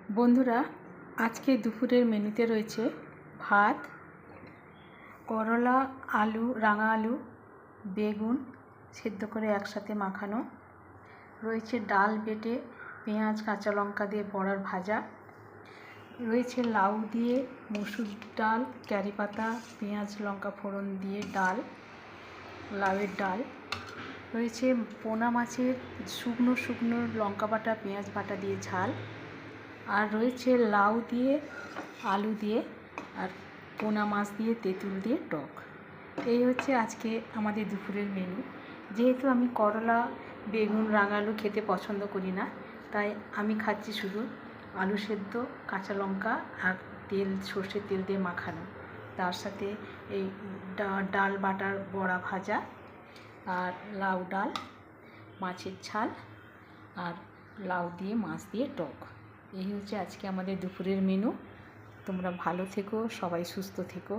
বন্ধুরা, আজকে দুপুরের মেনুতে রয়েছে ভাত, করলা, আলু, রাঙা আলু, বেগুন সেদ্ধ করে একসাথে মাখানো, রয়েছে ডাল বেটে পেঁয়াজ কাঁচা লঙ্কা দিয়ে বড়ার ভাজা, রয়েছে লাউ দিয়ে মসুর ডাল, ক্যারি পাতা, পেঁয়াজ লঙ্কা ফোড়ন দিয়ে ডাল, লাউয়ের ডাল, রয়েছে পোনা মাছের শুকনো শুকনো লঙ্কা বাটা পেঁয়াজ বাটা দিয়ে ঝাল, আর রয়েছে লাউ দিয়ে আলু দিয়ে আর পোনা মাছ দিয়ে তেঁতুল দিয়ে টক। এই হচ্ছে আজকে আমাদের দুপুরের মেনু। যেহেতু আমি করলা, বেগুন, রাঙা আলু খেতে পছন্দ করি না, তাই আমি খাচ্ছি শুধু আলু সেদ্ধ, কাঁচা লঙ্কা আর তেল, সর্ষের তেল দিয়ে মাখানো, তার সাথে এই ডাল বাটার বড়া ভাজা আর লাউ ডাল, মাছের ঝাল আর লাউ দিয়ে মাছ দিয়ে টক। এই হচ্ছে আজকে আমাদের দুপুরের মেনু। তোমরা ভালো থেকো, সবাই সুস্থ থেকো।